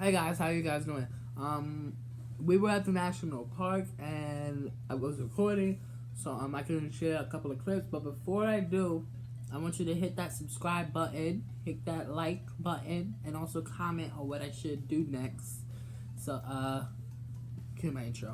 Hey guys, how you guys doing? We were at the national park and I was recording, so I couldn't share a couple of clips. But before I do, I want you to hit that subscribe button, hit that like button, and also comment on what I should do next. So cue my intro.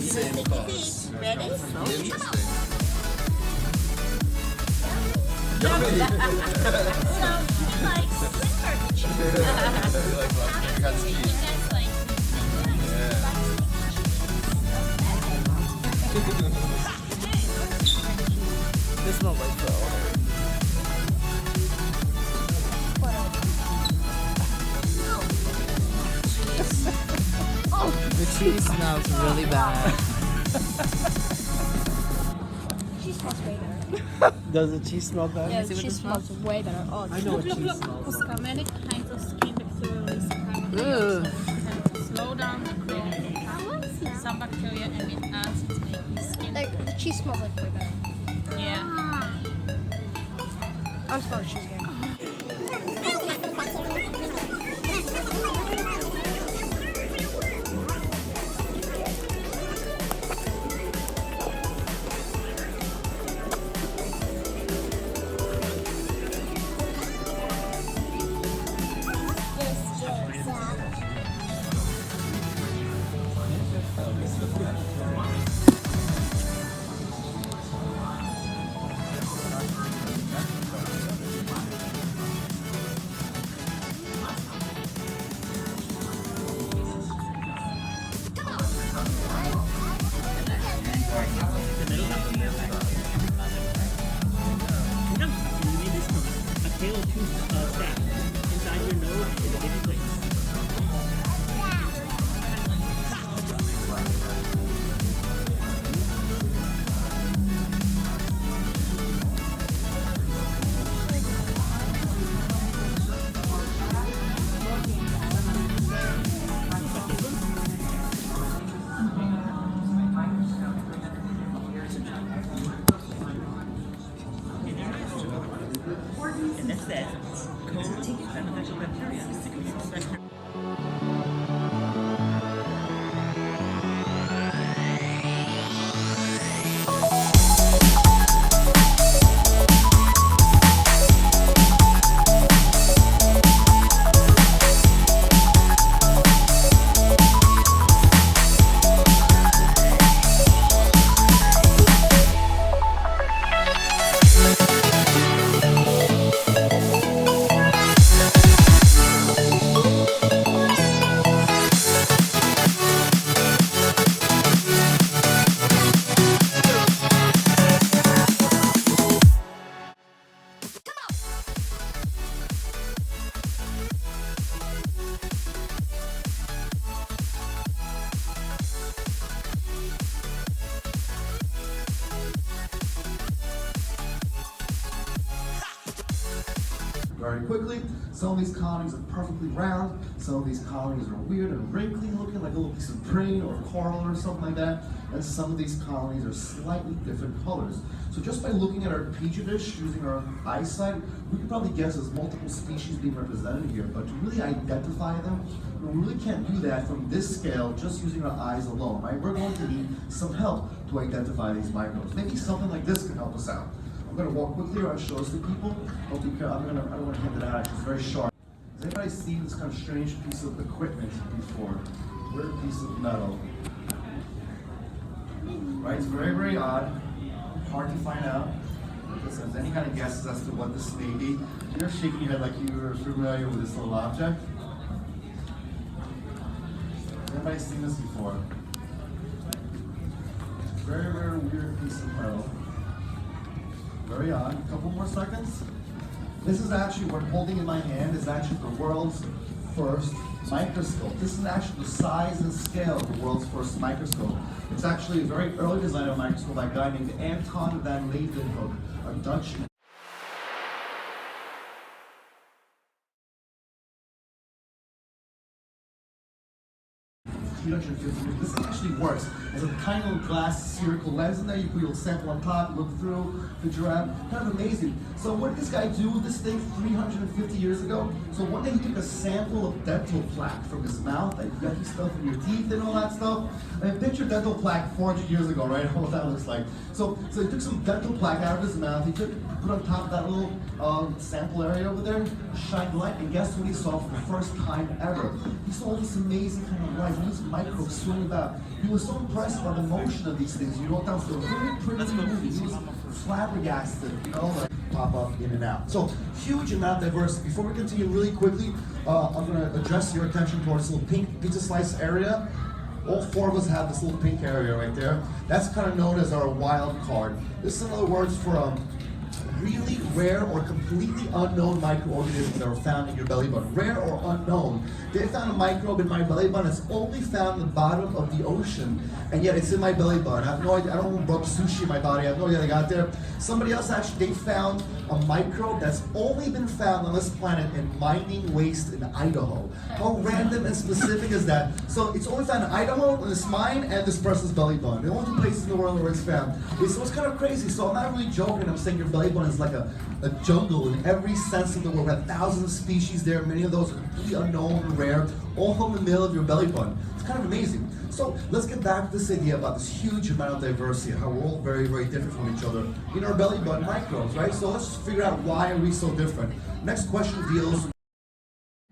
Same cost. Ready? Interesting. So he likes Clifford cheese. Because cheese. That's like This smells like pho. The cheese smells really bad. Cheese smells way better. Does the cheese smell bad? Yeah, the cheese smells way better. Oh, I know what cheese smells like. Many kinds of skin bacteria release Ugh. can slow down the creating some bacteria emit acids making skin. like the cheese smells like way better. Yeah. I'm smelling cheese again. very quickly. Some of these colonies are perfectly round. Some of these colonies are weird and wrinkly looking, like a little piece of green or coral or something like that. And some of these colonies are slightly different colors. So just by looking at our petri dish, using our eyesight, we can probably guess there's multiple species being represented here, but to really identify them, we really can't do that from this scale just using our eyes alone, right? We're going to need some help to identify these microbes. Maybe something like this can help us out. I'm gonna walk quickly around, show us to people. I don't want to hand it out, it's very sharp. Has anybody seen this kind of strange piece of equipment before? Weird piece of metal. Right, it's very, very odd. Hard to find out. Listen, if there's any kind of guesses as to what this may be, you're shaking your head like you were familiar with this little object. Everybody's seen this before. Very, very weird piece of metal. Very odd. A couple more seconds. This is actually, what I'm holding in my hand is actually the world's first microscope. This is actually the size and scale of the world's first microscope. It's actually a very early design of a microscope by a guy named Anton van Leeuwenhoek, a Dutch. 350. This actually works as a tiny little glass spherical lens in there. You put your sample on top, look through, figure out. Kind of amazing. So what did this guy do with this thing 350 years ago? So one day he took a sample of dental plaque from his mouth, like yucky stuff in your teeth and all that stuff. And picture dental plaque 400 years ago, right? What that looks like. So he took some dental plaque out of his mouth. He put on top of that little sample area over there, shined light, and guess what he saw for the first time ever? He saw all this amazing kind of light, all these microbes swimming about. He was so impressed by the motion of these things. You know what that was? A really pretty movie. He was flabbergasted, you know, like pop up in and out. So huge amount of diversity. Before we continue really quickly, I'm going to address your attention towards this little pink pizza slice area. All four of us have this little pink area right there. That's kind of known as our wild card. This is another words for really rare or completely unknown microorganisms that are found in your belly button. Rare or unknown. They found a microbe in my belly button. It's only found in the bottom of the ocean, and yet it's in my belly button. I have no idea. I don't rub sushi in my body. I have no idea they got there. Somebody else actually, they found a microbe that's only been found on this planet in mining waste in Idaho. How random and specific is that? So it's only found in Idaho, in this mine, and this person's belly button. The only two places in the world where it's found. So it's kind of crazy. So I'm not really joking. I'm saying your belly button is like a jungle in every sense of the word. We have thousands of species there. Many of those are completely unknown, rare, all in the middle of your belly button. It's kind of amazing. So let's get back to this idea about this huge amount of diversity, how we're all very, very different from each other in our belly button microbes, right? So let's figure out why are we so different. Next question deals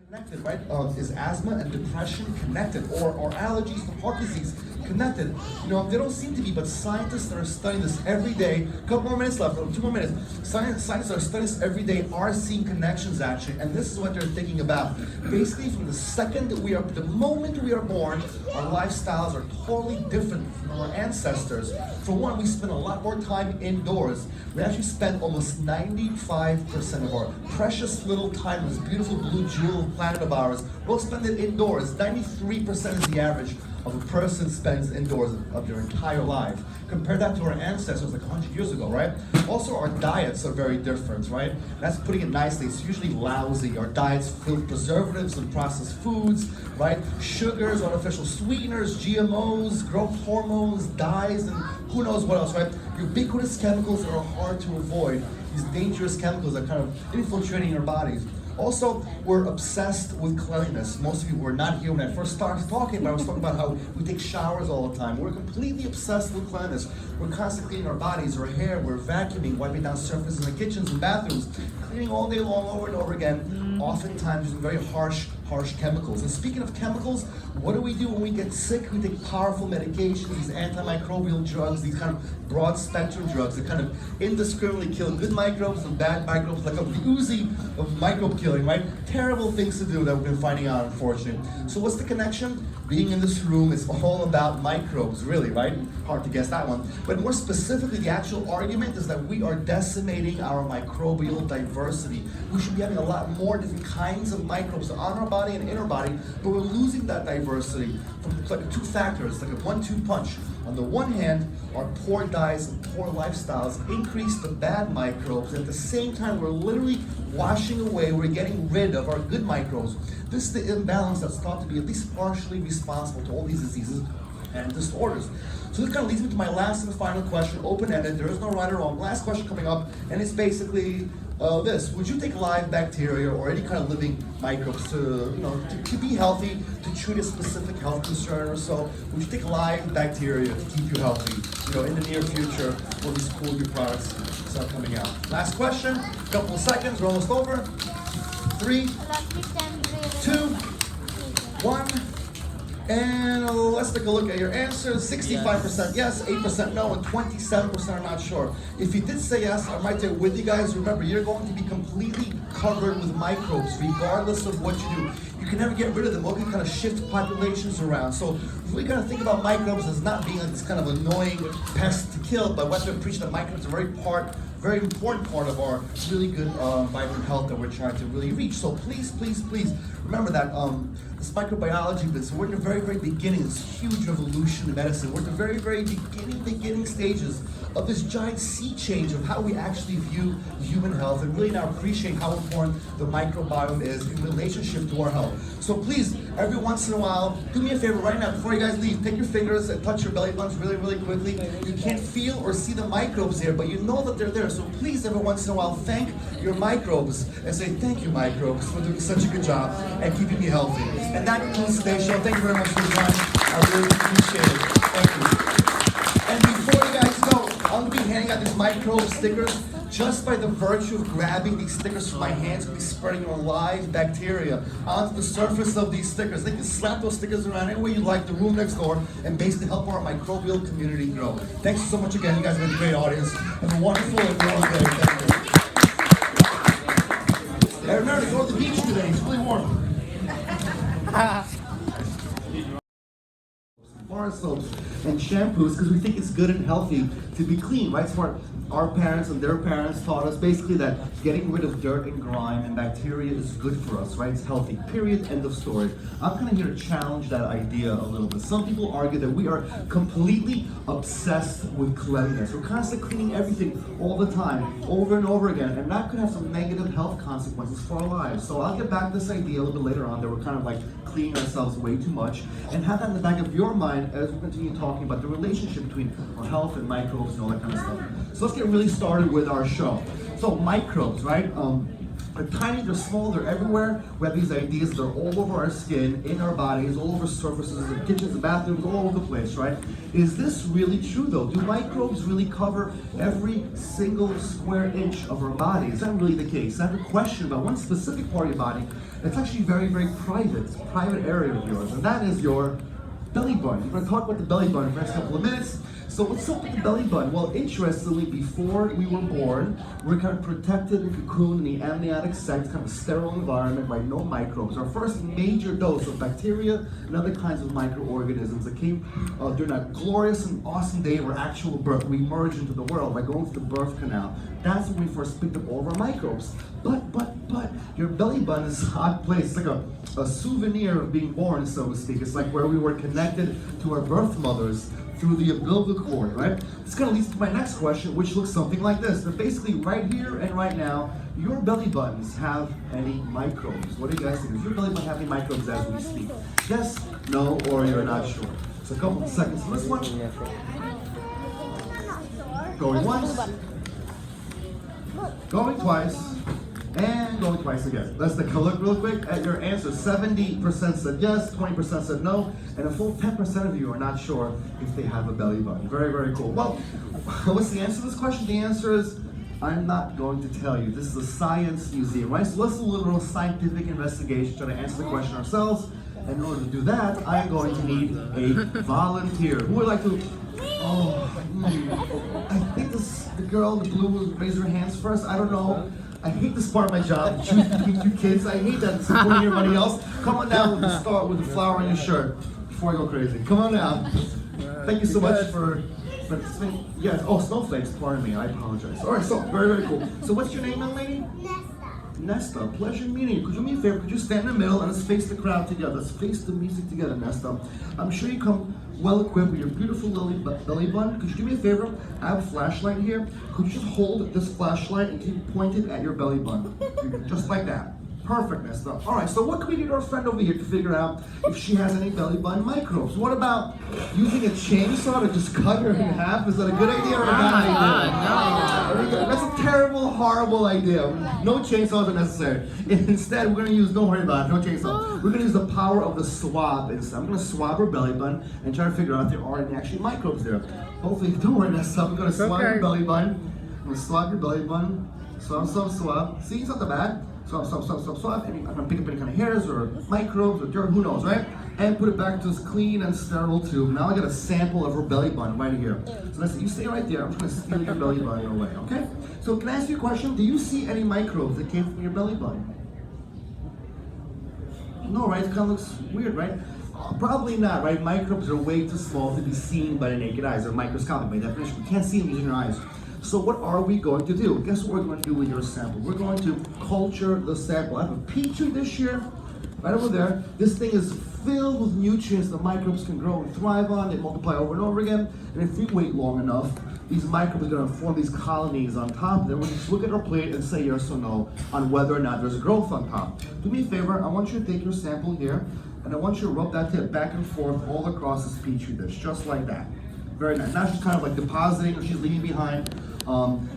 connected, right? Is asthma and depression connected, or allergies to heart disease connected? You know, they don't seem to be, but scientists that are studying this every day, a couple more minutes left, 2 more minutes. Scientists that are studying this every day are seeing connections actually, and this is what they're thinking about. Basically, from the moment we are born, our lifestyles are totally different from our ancestors. For one, we spend a lot more time indoors. We actually spend almost 95% of our precious little time on this beautiful blue jewel planet of ours. We'll spend it indoors. 93% is the average of a person spends indoors of their entire life. Compare that to our ancestors like 100 years ago, right? Also, our diets are very different, right? That's putting it nicely. It's usually lousy. Our diets filled with preservatives and processed foods, right? Sugars, artificial sweeteners, GMOs, growth hormones, dyes, and who knows what else, right? Ubiquitous chemicals that are hard to avoid. These dangerous chemicals that kind of infiltrating our bodies. Also, we're obsessed with cleanliness. Most of you were not here when I first started talking, but I was talking about how we take showers all the time. We're completely obsessed with cleanliness. We're constantly cleaning our bodies, our hair, we're vacuuming, wiping down surfaces in the kitchens and bathrooms, cleaning all day long over and over again, oftentimes using very harsh chemicals. And speaking of chemicals, what do we do when we get sick? We take powerful medications, these antimicrobial drugs, these kind of broad spectrum drugs that kind of indiscriminately kill good microbes and bad microbes, like a Uzi of microbe killing, right? Terrible things to do that we've been finding out, unfortunately. So what's the connection? Being in this room is all about microbes, really, right? Hard to guess that one. But more specifically, the actual argument is that we are decimating our microbial diversity. We should be having a lot more different kinds of microbes on our body body and inner body, but we're losing that diversity from like two factors, like a 1-2 punch. On the one hand, our poor diets and poor lifestyles increase the bad microbes. At the same time, we're literally washing away, we're getting rid of our good microbes. This is the imbalance that's thought to be at least partially responsible to all these diseases and disorders. So this kind of leads me to my last and final question, open-ended. There is no right or wrong. Last question coming up, and it's basically this: would you take live bacteria or any kind of living microbes to, to be healthy, to treat a specific health concern or so? Would you take live bacteria to keep you healthy, in the near future when these cool new products start coming out? Last question, couple of seconds, we're almost over. 3, 2, 1. And let's take a look at your answers. 65% yes, 8% no, and 27% are not sure. If you did say yes, I'm right there with you guys. Remember, you're going to be completely covered with microbes, regardless of what you do. You can never get rid of them. Or you can kind of shift populations around. So if we kind of think about microbes as not being like this kind of annoying pest to kill, but we have to appreciate that microbes are very important part of our really good, vibrant health that we're trying to really reach. So please, please, please remember that this microbiology business, we're in the very, very beginning, this huge revolution in medicine. We're at the very, very beginning stages of this giant sea change of how we actually view human health and really now appreciate how important the microbiome is in relationship to our health. So please, every once in a while, do me a favor right now before you guys leave, take your fingers and touch your belly buttons really, really quickly. You can't feel or see the microbes here, but you know that they're there. So please, every once in a while, thank your microbes and say, thank you, microbes, for doing such a good job and keeping me healthy. And that concludes today's show. Thank you very much for your time. I really appreciate it. Thank you. And before you guys go, I'm going to be handing out these microbe stickers. Just by the virtue of grabbing these stickers from my hands, we'll be spreading your live bacteria onto the surface of these stickers. They can slap those stickers around any way you like, the room next door, and basically help our microbial community grow. Thanks so much again. You guys have been a great audience. Have a wonderful and warm day. Thank you. And remember to go to the beach today. It's really warm. Bar soaps and shampoos because we think it's good and healthy to be clean, right? So our parents and their parents taught us basically that getting rid of dirt and grime and bacteria is good for us, right? It's healthy, period, end of story. I'm kind of here to challenge that idea a little bit. Some people argue that we are completely obsessed with cleanliness. We're constantly cleaning everything all the time, over and over again, and that could have some negative health consequences for our lives. So I'll get back to this idea a little bit later on that we're kind of like cleaning ourselves way too much, and have that in the back of your mind as we continue talking about the relationship between our health and microbes and all that kind of stuff. So let's get really started with our show. So microbes, right? They're tiny, they're small, they're everywhere. We have these ideas, they're all over our skin, in our bodies, all over surfaces, in kitchens, and bathrooms, all over the place, right? Is this really true though? Do microbes really cover every single square inch of our body? Is that really the case? I have a question about one specific part of your body that's actually very, very private. It's a private area of yours, and that is your belly button. We're going to talk about the belly button for the next couple of minutes. So what's up with the belly button? Well, interestingly, before we were born, we're kind of protected and cocooned in the amniotic sac, kind of a sterile environment, right? No microbes. Our first major dose of bacteria and other kinds of microorganisms that came during that glorious and awesome day of our actual birth. We emerged into the world by going through the birth canal. That's when we first picked up all of our microbes. But, your belly button is a hot place. It's like a souvenir of being born, so to speak. It's like where we were connected to our birth mothers through the umbilical cord, right? This kind of leads to my next question, which looks something like this. But basically, right here and right now, your belly buttons have any microbes? What do you guys think? Does your belly button have any microbes as we speak? Yes, no, or you're not sure? So a couple of seconds for this one. Going once. Going twice. And going twice again. Let's take a look real quick at your answers. 70% said yes, 20% said no, and a full 10% of you are not sure if they have a belly button. Very, very cool. Well, what's the answer to this question? The answer is, I'm not going to tell you. This is a science museum, right? So let's do a little scientific investigation, try to answer the question ourselves. And in order to do that, I'm going to need a volunteer. Who would like to? I think the girl in the blue will raise her hands first. I don't know. I hate this part of my job, choosing between two kids. I hate that, supporting everybody else. Come on down with the star, with the flower on your shirt before I go crazy. Come on down. Thank you so much for participating. Yes, snowflakes, pardon me, I apologize. All right, so, very, very cool. So what's your name, young lady? Nesta. Nesta, pleasure meeting you. Could you do me a favor? Could you stand in the middle and let's face the crowd together? Let's face the music together, Nesta. I'm sure you come well equipped with your beautiful belly button. Could you do me a favor? I have a flashlight here. Could you just hold this flashlight and keep it pointed at your belly button? Just like that. Perfect, Nesta. All right, so what can we do to our friend over here to figure out if she has any belly button microbes? What about using a chainsaw to just cut her in half? Is that a good idea or a bad idea? That's a terrible, horrible idea. No chainsaws are necessary. Instead, we're going to use, don't worry about it, no chainsaw. We're going to use the power of the swab instead. I'm going to swab her belly button and try to figure out if there are any actually microbes there. Hopefully, don't worry, Nesta. I'm going to swab your belly button. I'm going to swab your belly button. Swab. See, it's not that bad. Swab. I'm gonna pick up any kind of hairs or microbes or dirt, who knows, right? And put it back to this clean and sterile tube. Now I got a sample of her belly button right here. So let's see, you stay right there. I'm just gonna steal your belly button away, okay? So can I ask you a question? Do you see any microbes that came from your belly button? No, right? It kind of looks weird, right? Probably not, right? Microbes are way too small to be seen by the naked eyes. They're microscopic by definition. We can't see them using our eyes. So what are we going to do? Guess what we're going to do with your sample? We're going to culture the sample. I have a petri dish here, right over there. This thing is filled with nutrients that microbes can grow and thrive on. They multiply over and over again. And if we wait long enough, these microbes are going to form these colonies on top. Then we'll just look at our plate and say yes or no on whether or not there's growth on top. Do me a favor. I want you to take your sample here, and I want you to rub that tip back and forth all across this petri dish, just like that. Very nice. Now she's kind of like depositing, or she's leaving behind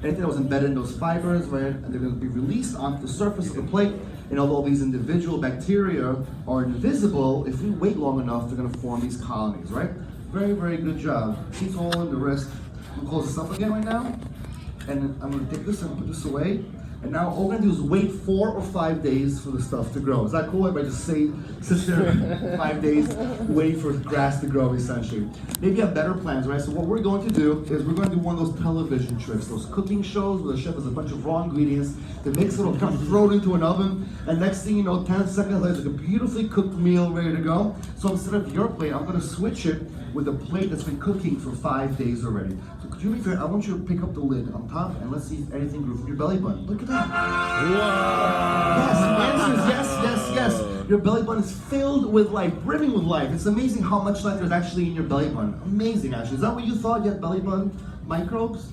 anything that was embedded in those fibers, right? And they're going to be released onto the surface of the plate. And although these individual bacteria are invisible, if we wait long enough, they're going to form these colonies, right? Very, very good job. She's all in the wrist. I'm going to close this up again right now. And I'm going to take this and put this away. And now all we're going to do is wait 4 or 5 days for the stuff to grow. Is that cool? Everybody just sits there 5 days waiting for grass to grow, essentially. Maybe you have better plans, right? So what we're going to do is we're going to do one of those television tricks, those cooking shows where the chef has a bunch of raw ingredients, they mix it, kind of throw it into an oven, and next thing you know, 10 seconds later, there's a beautifully cooked meal ready to go. So instead of your plate, I'm going to switch it with a plate that's been cooking for 5 days already. So could you be fair? I want you to pick up the lid on top and let's see if anything grew from your belly button. Look at that. Wow. Yes, the answer is yes. Your belly button is filled with life, brimming with life. It's amazing how much life there's actually in your belly button. Amazing, actually. Is that what you thought? You had belly button microbes?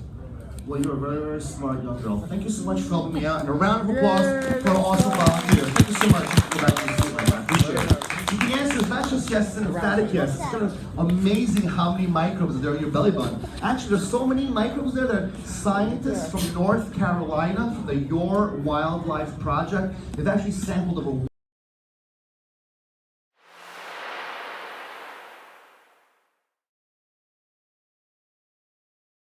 Well, you're a very, very smart young girl. Thank you so much for helping me out. And a round of applause for our awesome volunteer. Thank you so much. Go back to your seat, my man. Appreciate it. The answer is not just yes, it's an emphatic yes. It's kind of amazing how many microbes are there in your belly button. Actually, there's so many microbes there that scientists from North Carolina, from the Your Wildlife Project, they've actually sampled over